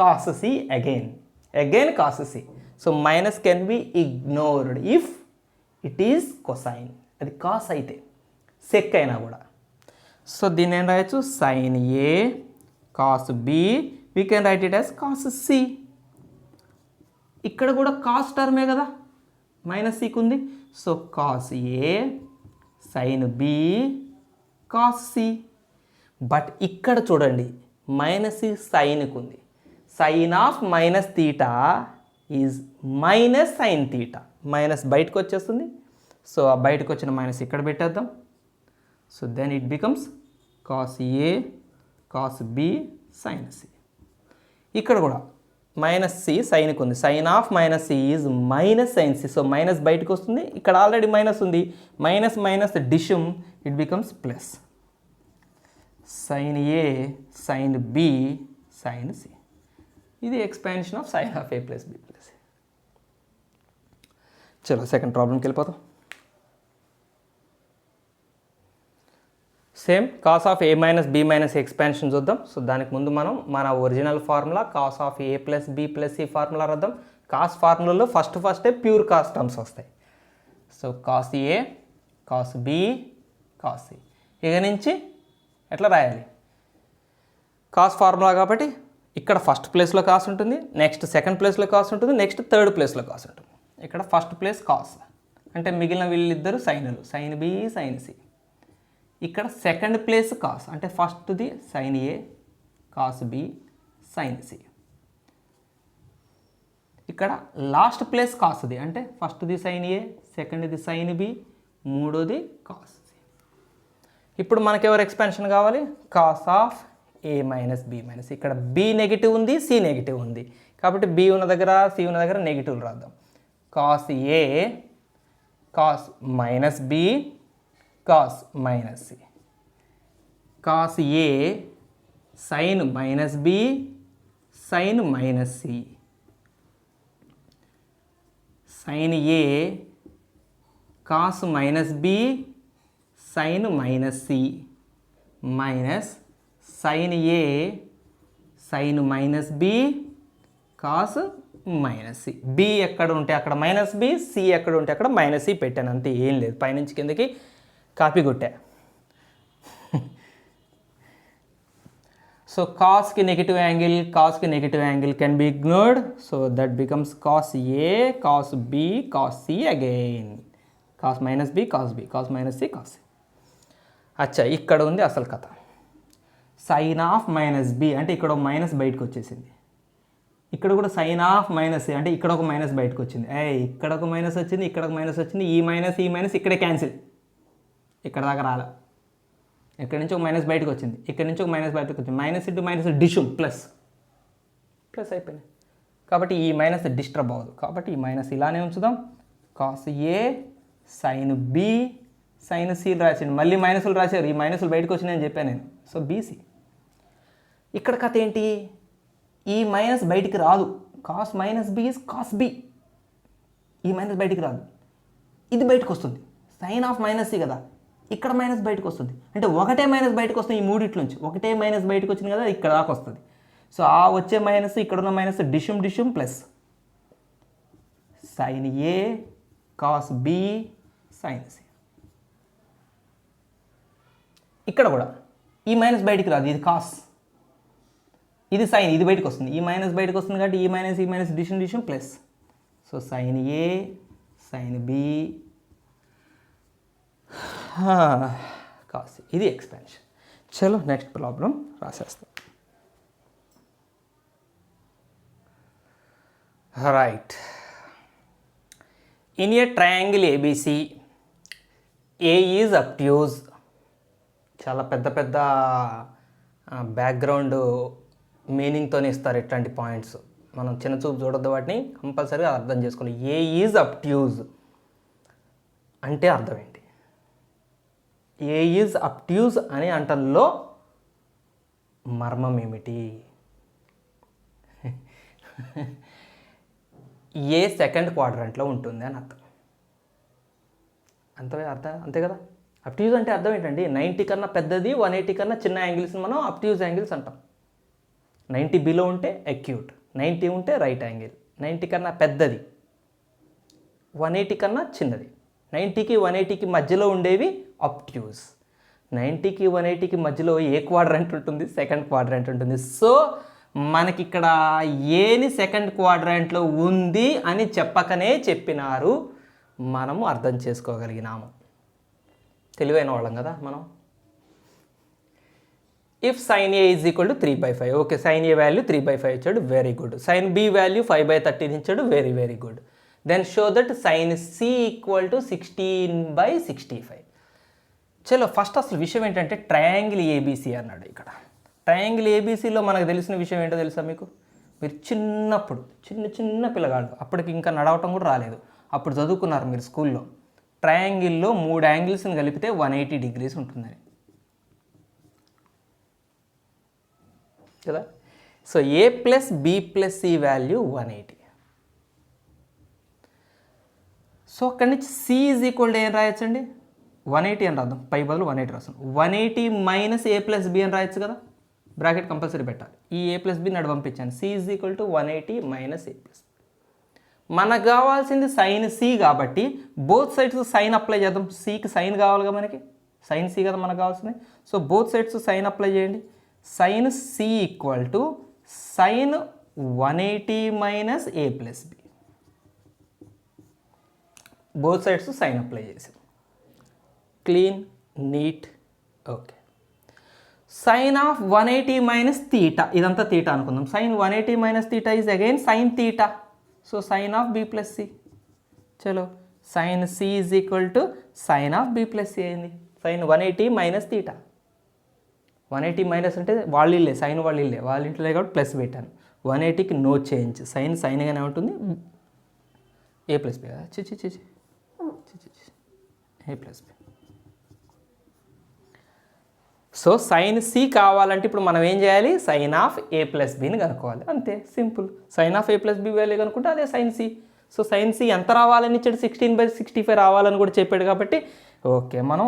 cos C again cos C. So minus can be ignored if it is cosine. అది cos అయితే, sec అయినా కూడా. సో దీన్ని ఏం రాయొచ్చు, sine A cos B, we can write it as cos C. ఇక్కడ కూడా cos టర్మే కదా, మైనస్ సికి ఉంది. So cos A sine B cos C. But ఇక్కడ చూడండి, మైనస్ సి సైన్కి ఉంది. Sine of minus theta is minus sine theta. Minus బయటకు వచ్చేస్తుంది. సో ఆ బయటకు వచ్చిన మైనస్ ఇక్కడ పెట్టేద్దాం. So then it becomes cos A cos B sine C. ఇక్కడ కూడా మైనస్ సి సైన్కి ఉంది. Sine of minus C is minus sine c. So minus బయటకు వస్తుంది, ఇక్కడ ఆల్రెడీ మైనస్ ఉంది. మైనస్ మైనస్ డిషమ్, it becomes plus. Sine A sine B sine C. ఇది expansion of sine of A plus B plus c. చలో second ప్రాబ్లంకి వెళ్ళిపోతాం. Same cos of A minus B minus expansion చూద్దాం. So దానికి ముందు మనం మన original formula cos of A plus B plus C formula రాద్దాం. కాస్ ఫార్ములాలో ఫస్టే ప్యూర్ కాస్ టర్మ్స్ వస్తాయి. సో కాస్ ఏ కాస్ బి కాస్ సి. ఇక నుంచి ఎట్లా రాయాలి, కాస్ ఫార్ములా కాబట్టి ఇక్కడ ఫస్ట్ ప్లేస్లో కాస్ ఉంటుంది, నెక్స్ట్ సెకండ్ ప్లేస్లో కాస్ ఉంటుంది, నెక్స్ట్ థర్డ్ ప్లేస్లో కాస్ ఉంటుంది. ఇక్కడ ఫస్ట్ ప్లేస్ కాస్ అంటే మిగిలిన వీళ్ళిద్దరు సైనులు, సైన్ బి సైన్ సి. ఇక్కడ సెకండ్ ప్లేస్ కాస్ అంటే ఫస్ట్ది సైన్ ఏ కాస్ బి సైన్ సి. ఇక్కడ లాస్ట్ ప్లేస్ కాస్ది అంటే ఫస్ట్ది సైన్ ఏ, సెకండ్ది సైన్ బి, మూడోది కాస్ సి. ఇప్పుడు మనకెవరు ఎక్స్పాన్షన్ కావాలి, cos of A minus B minus. ఇక్కడ బి నెగిటివ్ ఉంది, సి నెగిటివ్ ఉంది కాబట్టి బి ఉన్న దగ్గర సి ఉన్న దగ్గర నెగిటివ్లు రాద్దాం. కాస్ ఏ cos minus B cos minus C. Cos ఏ sine minus B sine minus C. Sine ఏ cos minus B sine minus C minus sine ఏ sine minus B cos minus C. B ఎక్కడ ఉంటే అక్కడ minus B, C ఎక్కడ ఉంటే అక్కడ minus C పెట్టాను, అంతే, ఏం లేదు. పైనుంచి కిందకి కాపీ కొట్టా. సో కాస్కి negative angle can be ignored. So that becomes cos A cos B cos C again. Cos minus B cos B cos minus C cos c. అచ్చా, ఇక్కడ ఉంది అసలు కథ. సైన్ ఆఫ్ మైనస్ బి అంటే ఇక్కడ ఒక మైనస్ బయటకు వచ్చేసింది. ఇక్కడ కూడా సైన్ ఆఫ్ మైనస్ ఏ అంటే ఇక్కడ ఒక మైనస్ బయటకు వచ్చింది. ఇక్కడ ఒక మైనస్ వచ్చింది, ఇక్కడ ఒక మైనస్ వచ్చింది. ఈ మైనస్ ఇక్కడే క్యాన్సిల్, ఇక్కడ దాకా రాలే. ఇక్కడ నుంచి ఒక మైనస్ బయటకు వచ్చింది, ఇక్కడ నుంచి ఒక మైనస్ బయటకు వచ్చింది. Minus into minus dishoom plus అయిపోయింది. కాబట్టి ఈ మైనస్ డిస్టర్బ్ అవ్వదు, కాబట్టి ఈ మైనస్ ఇలానే ఉంచుదాం. కాస్ ఏ సైన్ బి సైన్ సిలు రాసిండు, మళ్ళీ మైనస్లు రాశారు, ఈ మైనస్లు బయటకు వచ్చినాయని చెప్పాను నేను. So BC. ఇక్కడ కథ ఏంటి, ఈ మైనస్ బయటికి రాదు. Cos minus B is cos B. ఈ మైనస్ బయటికి రాదు, ఇది బయటకు వస్తుంది. సైన్ ఆఫ్ మైనస్ సి కదా, ఇక్కడ మైనస్ బయటకు వస్తుంది. అంటే ఒకటే మైనస్ బయటకు వస్తుంది. ఈ మూడిట్ల నుంచి ఒకటే మైనస్ బయటకు వచ్చింది కదా, ఇక్కడ దాకా వస్తుంది. సో ఆ వచ్చే మైనస్ ఇక్కడున్న మైనస్ డిషుమ్ ప్లస్ సైన్ ఏ కాస్ బి సైన్ సి. ఇక్కడ కూడా ఈ మైనస్ బయటికి రాదు, ఇది కాస్, ఇది సైన్, ఇది బయటకు వస్తుంది, ఈ మైనస్ బయటకు వస్తుంది కాబట్టి ఈ మైనస్ డిషన్ ప్లస్. సో సైన్ ఏ సైన్ బి కాస్, ఇది ఎక్స్పాన్షన్. చలో నెక్స్ట్ ప్రాబ్లం రాసేస్తాం. Right, in a triangle ABC a is obtuse. చాలా పెద్ద పెద్ద బ్యాక్గ్రౌండ్ మీనింగ్తోనే ఇస్తారు ఇట్లాంటి పాయింట్స్. మనం చిన్న చూపు చూడొద్దు, వాటిని కంపల్సరీగా అర్థం చేసుకోవాలి. ఏ ఈజ్ అబ్ట్యూజ్ అంటే అర్థం ఏంటి? ఏ ఈజ్ అబ్ట్యూజ్ అని అంటంలో మర్మం ఏమిటి? ఏ సెకండ్ క్వాడ్రంట్లో ఉంటుంది అని అర్థం. అంతే కదా. అబ్ట్యూజ్ అంటే అర్థం ఏంటండి? 90 కన్నా పెద్దది, 180 కన్నా చిన్న యాంగిల్స్ని మనం అబ్ట్యూజ్ యాంగిల్స్ అంటాం. 90 బిలో ఉంటే అక్యూట్, 90 ఉంటే రైట్ యాంగిల్, 90 కన్నా పెద్దది, 180 కన్నా చిన్నది, 90కి 180కి మధ్యలో ఉండేవి అబ్ట్యూజ్. 90కి 180కి మధ్యలో ఏ క్వాడ్రంట్ ఉంటుంది? సెకండ్ క్వాడ్రంట్ ఉంటుంది. సో మనకి ఇక్కడ ఏని సెకండ్ క్వాడ్రంట్లో ఉంది అని చెప్పకనే చెప్పినారు, మనము అర్థం చేసుకోగలిగినాము. తెలివైన వాళ్ళం కదా మనం. If sine A is equal to 3/5, okay, sine A value 3/5 ఇచ్చాడు, very good. Sine B value 5/13 ఇచ్చాడు, very very good. Then show that sine C equal to 16/65. చలో ఫస్ట్ అసలు విషయం ఏంటంటే ట్రయాంగిల్ ఏబీసీ అన్నాడు. ఇక్కడ ట్రయాంగిల్ ఏబీసీలో మనకు తెలిసిన విషయం ఏంటో తెలుసా మీకు? మీరు చిన్నప్పుడు చిన్న పిల్లగాళ్ళు, అప్పటికి ఇంకా నడవటం కూడా రాలేదు, అప్పుడు చదువుకున్నారు మీరు స్కూల్లో. ట్రయాంగిల్లో 3 యాంగిల్స్ని కలిపితే 180 డిగ్రీస్ ఉంటుందని కదా. So a plus B plus c value 180. So అక్కడి నుంచి సి ఈజ్ ఈక్వల్ టు ఏం రాయొచ్చండి? 180 అని రాద్దాం, పై బదులు 180 రాస్తాం. 180 మైనస్ ఏ ప్లస్ బి అని రాయొచ్చు కదా, బ్రాకెట్ కంపల్సరీ పెట్టాలి. ఈ ఏ ప్లస్ బి నడు పంపించాను. C is equal to 180 minus A plus B. మనకు కావాల్సింది సైన్ సి కాబట్టి బోత్ సైడ్స్ సైన్ అప్లై చేద్దాం. సికి సైన్ కావాలిగా మనకి, సైన్ సి కదా మనకు కావాల్సింది. So both sides sine apply చేయండి. Sine C equal to sine 180 minus A plus b. Both sides sine apply చేసాం, clean neat. Okay, sine of 180 minus theta, ఇదంతా తీటా అనుకుందాం. Sine 180 minus theta is again sine theta. So sine of b plus c. చలో sine c is equal to sine of b plus c అయింది. Sine 180 minus theta. 180 minus అంటే వాళ్ళు ఇల్లే, sign వాళ్ళు ఇల్లే, వాళ్ళ ఇంట్లో కాబట్టి ప్లస్ పెట్టాను. 180కి నో చేంజ్, సైన్ సైన్గానే ఉంటుంది. ఏ ప్లస్ బి కదా, a plus b. So sine c కావాలంటే ఇప్పుడు మనం ఏం చేయాలి? సైన్ ఆఫ్ ఏ ప్లస్ బిని కనుక్కోవాలి, అంతే simple. Sine of A plus b value కనుక్కుంటే అదే sine c. So sine c ఎంత రావాలని ఇచ్చాడు? 16/65 రావాలని కూడా చెప్పాడు కాబట్టి ఓకే, మనం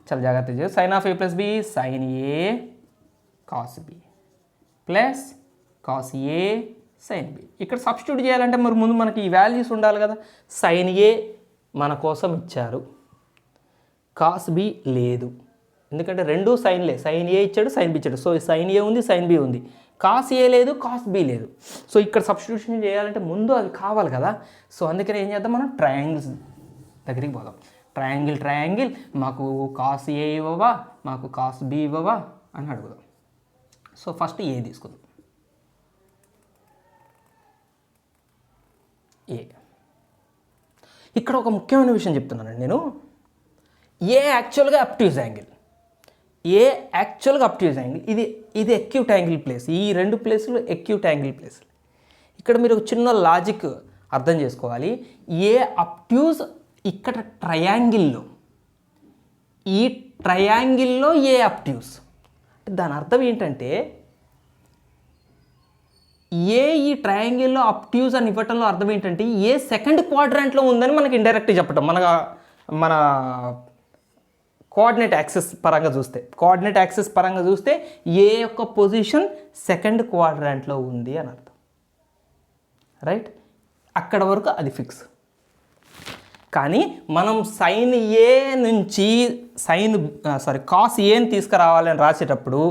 చాలా జాగ్రత్త చేయాలి. Sine of A plus B sine A cos B plus cos A sine B. ఇక్కడ సబ్స్టిట్యూట్ చేయాలంటే మరి ముందు మనకి ఈ వాల్యూస్ ఉండాలి కదా. సైన్ ఏ మన కోసం ఇచ్చారు, కాస్ బి లేదు, ఎందుకంటే రెండు సైన్లే. సైన్ ఏ ఇచ్చాడు, సైన్ బి ఇచ్చాడు. సో సైన్ ఏ ఉంది, సైన్ బి ఉంది, కాస్ ఏ లేదు, కాస్ బి లేదు. సో ఇక్కడ సబ్స్టిట్యూషన్ చేయాలంటే ముందు అవి కావాలి కదా. సో అందుకని ఏం చేద్దాం, మనం ట్రయాంగిల్స్ దగ్గరికి పోదాం. ట్రయాంగిల్ మాకు కాస్ ఏ ఇవ్వవా, మాకు కాస్ బి ఇవ్వవా అని అడుగుదాం. సో ఫస్ట్ ఏ తీసుకుందాం. ఏ. ఇక్కడ ఒక ముఖ్యమైన విషయం చెప్తున్నానండి నేను. ఏ యాక్చువల్గా అబ్ట్యూజ్ యాంగిల్, ఏ యాక్చువల్గా అబ్ట్యూజ్ యాంగిల్. ఇది అక్యూట్ యాంగిల్ ప్లేస్. ఈ రెండు ప్లేసులు అక్యూట్ యాంగిల్ ప్లేస్. ఇక్కడ మీరు ఒక చిన్న లాజిక్ అర్థం చేసుకోవాలి. ఏ అబ్ట్యూజ్ ఇక్కడ ట్రయాంగిల్లో, ఈ ట్రయాంగిల్లో ఏ అబ్ట్యూజ్. దాని అర్థం ఏంటంటే ఏ ఈ ట్రయాంగిల్లో అబ్ట్యూజ్ అని ఇవ్వటంలో అర్థం ఏంటంటే ఏ సెకండ్ క్వాడ్రాంట్లో ఉందని మనకి ఇండైరెక్ట్గా చెప్పటం. మన కోఆర్డినేట్ యాక్సిస్ పరంగా చూస్తే ఏ యొక్క పొజిషన్ సెకండ్ క్వాడ్రాంట్లో ఉంది అని అర్థం, రైట్? అక్కడ వరకు అది ఫిక్స్. కానీ మనం సైన్ ఏ నుంచి కాస్ ఏని తీసుకురావాలని రాసేటప్పుడు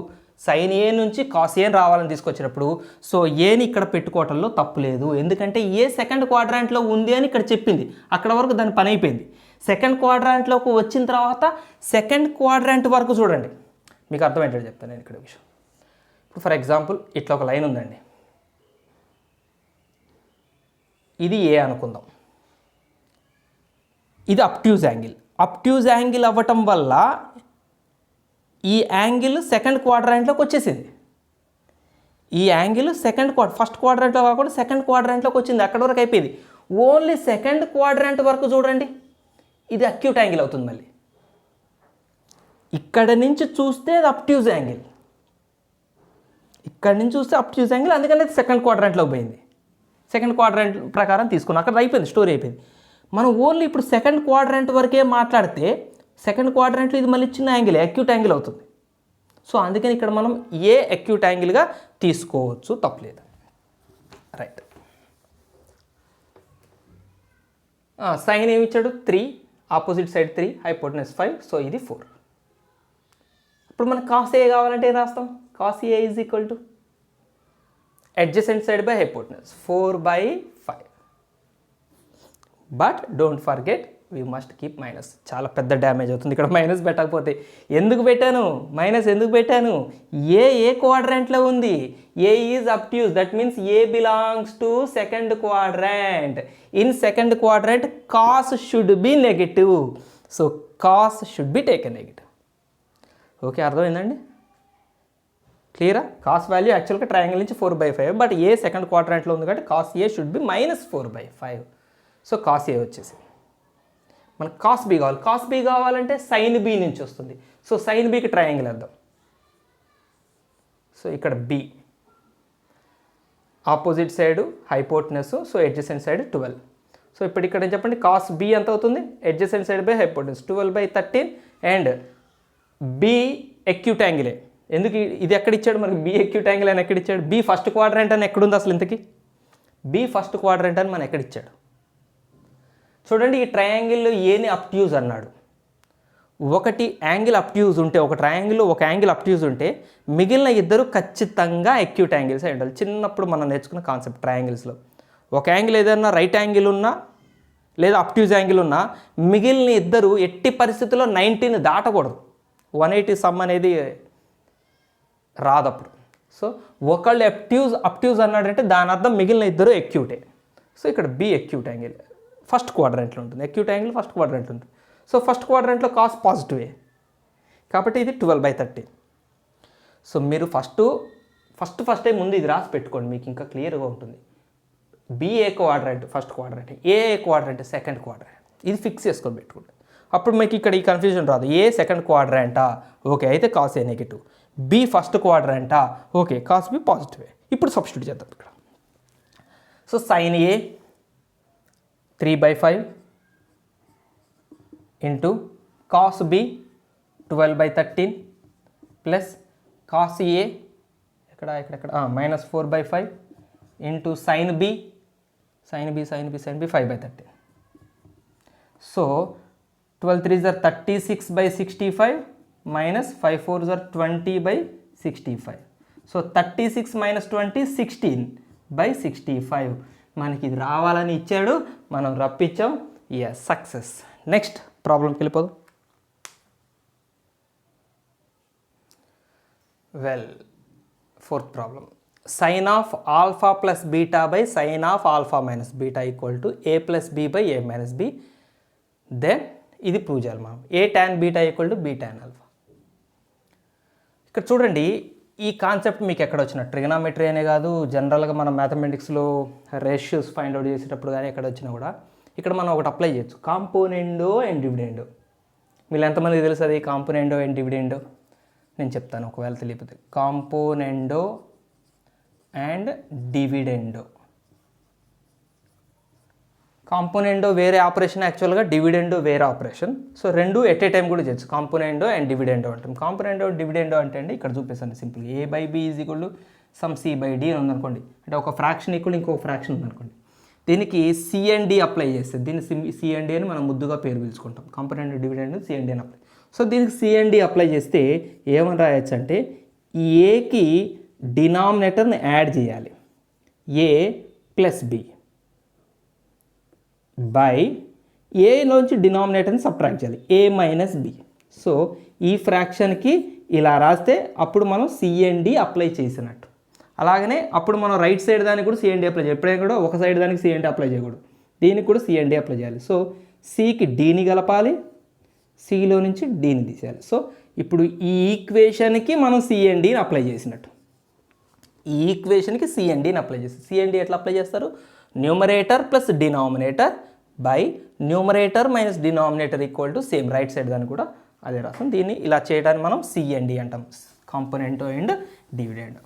సైన్ ఏ నుంచి కాస్ ఏని రావాలని తీసుకొచ్చినప్పుడు సో ఏని ఇక్కడ పెట్టుకోవటంలో తప్పు లేదు, ఎందుకంటే ఏ సెకండ్ క్వాడ్రాంట్లో ఉంది అని ఇక్కడ చెప్పింది, అక్కడ వరకు దాని పని అయిపోయింది. సెకండ్ క్వాడ్రాంట్లోకి వచ్చిన తర్వాత సెకండ్ క్వాడ్రాంట్ వరకు చూడండి, మీకు అర్థమయ్యేటట్టు చెప్తాను నేను ఇక్కడ విషయం. ఇప్పుడు ఫర్ ఎగ్జాంపుల్ ఇట్లా ఒక లైన్ ఉందండి, ఇది ఏ అనుకుందాం, ఇది అబ్ట్యూజ్ యాంగిల్. అబ్ట్యూజ్ యాంగిల్ అవ్వటం వల్ల ఈ యాంగిల్ సెకండ్ క్వాడ్రాంట్లోకి వచ్చేసింది. ఈ యాంగిల్ ఫస్ట్ క్వాడ్రాంట్లో కాకుండా సెకండ్ క్వాడ్రాంట్లోకి వచ్చింది, అక్కడ వరకు అయిపోయింది. ఓన్లీ సెకండ్ క్వాడ్రాంట్ వరకు చూడండి, ఇది అక్యూట్ యాంగిల్ అవుతుంది. మళ్ళీ ఇక్కడ నుంచి చూస్తే అది అబ్ట్యూజ్ యాంగిల్, ఇక్కడ నుంచి చూస్తే అబ్ట్యూజ్ యాంగిల్, అందుకని అది సెకండ్ క్వాడ్రాంట్లోకి పోయింది. సెకండ్ క్వాడ్రాంట్ ప్రకారం తీసుకున్నాం, అక్కడ అయిపోయింది, స్టోరీ అయిపోయింది. మనం ఓన్లీ ఇప్పుడు సెకండ్ క్వాడ్రాంట్ వరకే మాట్లాడితే సెకండ్ క్వాడ్రాంట్లో ఇది మళ్ళీ చిన్న యాంగిల్, అక్యూట్ యాంగిల్ అవుతుంది. సో అందుకని ఇక్కడ మనం ఏ అక్యూట్ యాంగిల్గా తీసుకోవచ్చు, తప్పలేదు. రైట్. సైన్ ఏమి ఇచ్చాడు 3, ఆపోజిట్ సైడ్ 3, హైపోటెనస్ 5, సో ఇది 4. ఇప్పుడు మనకు కాస్ ఏ కావాలంటే ఏం రాస్తాం, cos A is equal to adjacent side by hypotenuse 4/5. But don't forget we must keep minus. చాలా పెద్ద డ్యామేజ్ అవుతుంది ఇక్కడ మైనస్ పెట్టకపోతే. ఎందుకు పెట్టాను మైనస్, ఎందుకు పెట్టాను, ఏ క్వాడ్రాంట్లో ఉంది, a is obtuse, that means a belongs to second quadrant. In second quadrant cos should be negative, so cos should be taken negative. Okay, అర్థమైందండి, క్లియరా? కాస్ వాల్యూ యాక్చువల్గా ట్రయాంగిల్ నుంచి 4/5, బట్ ఏ సెకండ్ క్వాడ్రాంట్లో ఉంది కాబట్టి cos a should be -4/5. So cos a వచ్చేసి మనకు cos b కావాలి. కాస్ బి కావాలంటే సైన్ బి నుంచి వస్తుంది. సో సైన్ బికి ట్రయాంగిల్ వేద్దాం. సో ఇక్కడ b, opposite side hypotenuse, so adjacent side 12. So ఇప్పుడు ఇక్కడ చెప్పండి, కాస్ బి ఎంత అవుతుంది, adjacent side by hypotenuse 12/13, and b acute యాంగిలే. ఎందుకు ఇది ఎక్కడ ఇచ్చాడు మనకి, బి అక్యూట్ యాంగిల్ అని ఎక్కడ ఇచ్చాడు, బి ఫస్ట్ క్వాడ్రాంట్ అని ఎక్కడుంది అసలు ఇంతకి, బి ఫస్ట్ క్వాడ్రాంట్ అని మనం ఎక్కడ ఇచ్చాడు చూడండి. ఈ ట్రయాంగిల్లో ఏని అబ్ట్యూజ్ అన్నాడు, ఒకటి యాంగిల్ అబ్ట్యూజ్ ఉంటే, ఒక ట్రయాంగిల్లో ఒక యాంగిల్ అబ్ట్యూజ్ ఉంటే మిగిలిన ఇద్దరు ఖచ్చితంగా అక్యూట్ యాంగిల్స్ అయి ఉండాలి. చిన్నప్పుడు మనం నేర్చుకున్న కాన్సెప్ట్ ట్రయాంగిల్స్లో, ఒక యాంగిల్ ఏదైనా రైట్ యాంగిల్ ఉన్నా లేదా అబ్ట్యూజ్ యాంగిల్ ఉన్నా మిగిలిన ఇద్దరు ఎట్టి పరిస్థితుల్లో 90ని దాటకూడదు, 180 సమ్ అనేది రాదప్పుడు. సో ఒకళ్ళు అబ్ట్యూజ్ అన్నాడంటే దాని అర్థం మిగిలిన ఇద్దరు అక్యూటే. సో ఇక్కడ బి అక్యూట్ యాంగిల్ ఫస్ట్ క్వాడ్రాంట్లో ఉంటుంది, అక్యూట్ యాంగిల్ ఫస్ట్ క్వాడ్రాంట్లో ఉంటుంది. సో ఫస్ట్ క్వాడ్రాంట్లో కాస్ పాజిటివే కాబట్టి ఇది 12/13. సో మీరు ఫస్ట్ ముందు ఇది రాసి పెట్టుకోండి, మీకు ఇంకా క్లియర్గా ఉంటుంది. బిఏ quadrant first quadrant, a quadrant second quadrant, ఇది ఫిక్స్ చేసుకొని పెట్టుకోండి. అప్పుడు మీకు ఇక్కడ ఈ కన్ఫ్యూజన్ రాదు. ఏ సెకండ్ క్వాడ్రాంటా, ఓకే అయితే cos a negative. B first క్వాడ్రాంటా, ఓకే కాస్ బి పాజిటివే. ఇప్పుడు సబ్స్టిట్యూట్ చేద్దాం ఇక్కడ. So sine a 3/5 into cos b 12/13 plus cos a ఇక్కడ -4/5 into sine b 5/13. So 12 3s are 36/65 minus 5 4s are 20/65. So 36 - 20 16/65. మనకి ఇది రావాలని ఇచ్చాడు, మనం రప్పించాం. Yes, success. నెక్స్ట్ ప్రాబ్లంకి వెళ్ళిపోదు. Well, fourth problem, sine of alpha plus beta by sine of alpha minus beta equal to a plus b by a minus b. Then ఇది prove చేయాలి మనం, a tan beta equal to b tan alpha. ఇక్కడ చూడండి, ఈ concept మీకు ఎక్కడ వచ్చిన trigonometry అనే కాదు, జనరల్గా మనం మ్యాథమెటిక్స్లో రేషియోస్ ఫైండ్ అవుట్ చేసేటప్పుడు కానీ ఎక్కడ వచ్చినా కూడా ఇక్కడ మనం ఒకటి అప్లై చేయొచ్చు, కాంపోనెండో అండ్ డివిడెండో. మీరు ఎంతమందికి తెలుసు అది కాంపోనెండో అండ్ డివిడెండో? నేను చెప్తాను ఒకవేళ తెలియకపోతే. కాంపోనెండో అండ్ డివిడెండో. కాంపోనెండో వేరే ఆపరేషన్, యాక్చువల్గా డివిడెండో వేరే ఆపరేషన్. సో రెండు ఎట్ ఏ టైం కూడా చేయొచ్చు, కాంపోనెండో అండ్ డివిడెండో అంటాం. కాంపోనెండో డివిడెండో అంటే అండి ఇక్కడ చూపిస్తాను simple, A by B is equal to some C by D అని ఉందనుకోండి, అంటే ఒక ఫ్రాక్షన్ ఈక్వల్ ఇంకొక ఫ్రాక్షన్ ఉందనుకోండి, దీనికి సి అండ్ డి అప్లై చేస్తే దీన్ని సి అండ్ డి అని మనం ముద్దుగా పేరు పిలుచుకుంటాం. Component dividend c and d అని అప్లై. సో దీనికి సి అండ్ డి అప్లై చేస్తే ఏమని రాయొచ్చు అంటే ఈ ఏకి డినామినేటర్ని యాడ్ చేయాలి, ఏ ప్లస్ బి బై ఏలోంచి డినామినేటర్ని సబ్ట్రాక్ట్ చేయాలి, ఏ మైనస్ బి. సో ఈ ఫ్రాక్షన్కి ఇలా రాస్తే అప్పుడు మనం సిఎండి అప్లై చేసినట్టు. అలాగనే అప్పుడు మనం రైట్ సైడ్ దానికి కూడా సిఎండి అప్లై చేయాలి. ఎప్పుడైనా కూడా ఒక సైడ్ దానికి సిఎండి అప్లై చేయకూడదు, దీనికి కూడా సిఎండి అప్లై చేయాలి. సో సికి డీని కలపాలి, సిలో నుంచి డీని తీసేయాలి. సో ఇప్పుడు ఈ ఈక్వేషన్కి మనం సిఎండిని అప్లై చేసినట్టు. ఈ ఈక్వేషన్కి సిఎండిని అప్లై చేస్తారు. సిఎండి ఎట్లా అప్లై చేస్తారు? Numerator plus denominator by numerator minus denominator equal to same, right side దాన్ని కూడా అదే రాస్తాం. దీన్ని ఇలా చేయడానికి మనం సిఎండి అంటాం, కాంపోనెంట్ అండ్ డివిడెండ్.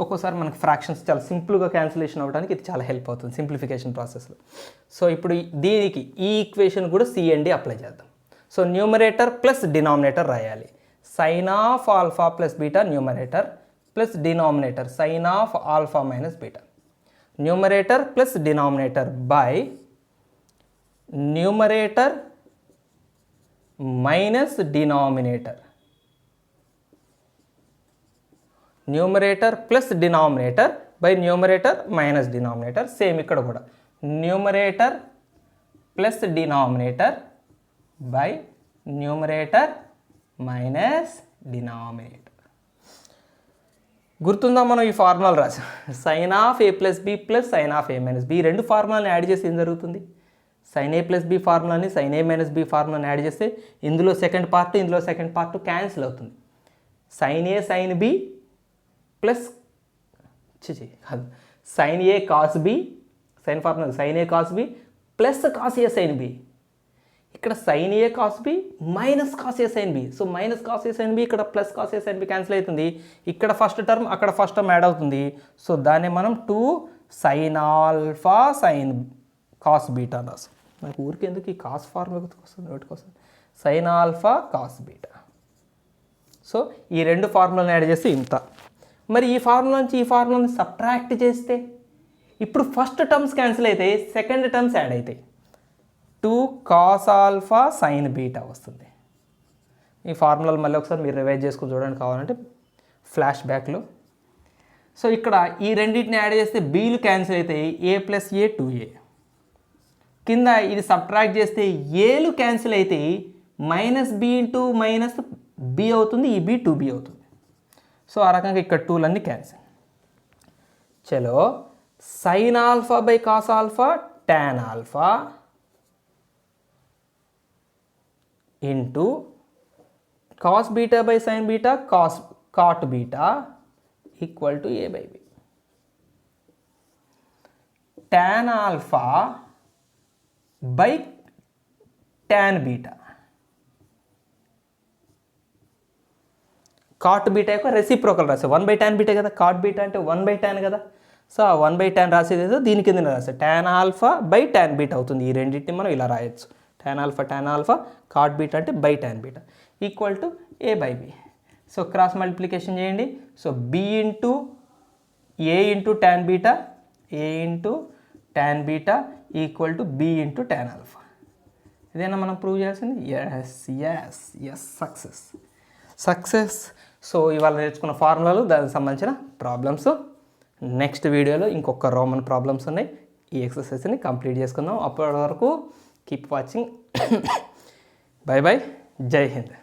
ఒక్కోసారి మనకి ఫ్రాక్షన్స్ చాలా సింపుల్గా క్యాన్సిలేషన్ అవ్వడానికి ఇది చాలా హెల్ప్ అవుతుంది సింప్లిఫికేషన్ ప్రాసెస్లో. సో ఇప్పుడు దీనికి ఈ ఈక్వేషన్ కూడా సిఎండి అప్లై చేద్దాం. సో న్యూమరేటర్ ప్లస్ డినామినేటర్ రాయాలి, sine of alpha plus beta numerator plus denominator sine of alpha minus beta. Numerator plus denominator by numerator minus denominator, numerator plus denominator by numerator minus denominator. Same ఇక్కడ కూడా numerator plus denominator by numerator minus denominator. గుర్తుందా మనం ఈ ఫార్ములాలు రాసాం, sine of A plus B plus sine of A minus B. రెండు ఫార్ములాని add చేసి ఏం జరుగుతుంది? సైన్ ఏ ప్లస్ బి ఫార్ములాని సైన్ ఏ మైనస్ బి ఫార్ములాని యాడ్ చేస్తే ఇందులో సెకండ్ పార్ట్ ఇందులో సెకండ్ పార్ట్ క్యాన్సిల్ అవుతుంది. సైన్ ఏ సైన్ బి ప్లస్ కాదు, సైన్ ఏ cos B, sine formula sine ఏ కాస్ బి ప్లస్ కాస్ ఏ సైన్ బి. ఇక్కడ సైన్ ఏ cos B minus cos ఏ sine B. So minus cos ఏ sine B ఇక్కడ plus cos ఏ sine B cancel అవుతుంది. ఇక్కడ first term అక్కడ first term add అవుతుంది. So దాన్ని మనం 2 sine alpha sine cos beta రాస్తాం. నాకు ఊరికి ఎందుకు ఈ కాస్ ఫార్ములా వస్తుంది నోటి కోసం, sine alpha cos beta. So ఈ రెండు ఫార్ములాని యాడ్ చేస్తే ఇంత. మరి ఈ ఫార్ములా నుంచి ఈ ఫార్ములాని సబ్ట్రాక్ట్ చేస్తే ఇప్పుడు ఫస్ట్ టర్మ్స్ క్యాన్సిల్ అయితే సెకండ్ టర్మ్స్ యాడ్ అవుతాయి, 2 కాస్ ఆల్ఫా సైన్ బీటా వస్తుంది. ఈ ఫార్ములాలు మళ్ళీ ఒకసారి మీరు రివైజ్ చేసుకుని చూడండి కావాలంటే ఫ్లాష్ బ్యాక్లో. సో ఇక్కడ ఈ రెండింటిని యాడ్ చేస్తే బీలు క్యాన్సిల్ అవుతాయి, ఏ ప్లస్ ఏ 2a. కింద ఇది సబ్ట్రాక్ట్ చేస్తే ఏలు క్యాన్సిల్ అవుతాయి, minus B into minus B అవుతుంది, ఈ బి 2b అవుతుంది. సో ఆ రకంగా ఇక్కడ 2లన్నీ క్యాన్సిల్. చలో sine alpha by cos alpha tan alpha into cos beta by sine beta cot beta equal to A by B. Tan alpha by tan beta, cot beta యొక్క reciprocal రాసే 1/tan beta కదా, cot beta అంటే 1/tan కదా. So ఆ 1/tan రాసేది ఏదో దీని కింద రాసే tan alpha by tan beta అవుతుంది. ఈ రెండింటిని మనం ఇలా రాయొచ్చు, టాన్ ఆల్ఫా కాట్ బీటా అంటే by tan beta equal to A by B. So cross multiplication చేయండి. So B into A into tan beta, A into tan beta equal to B into tan alpha. ఇదేనా మనం prove చేయాల్సింది? Yes success. So ఇవాళ నేర్చుకున్న ఫార్ములాలు, దానికి సంబంధించిన problems. Next వీడియోలో ఇంకొక రోమన్ ప్రాబ్లమ్స్ ఉన్నాయి, ఈ ఎక్సర్సైజ్ని కంప్లీట్ చేసుకుందాం. అప్పటి వరకు కీప్ వాచింగ్. బై బై, జై హింద్.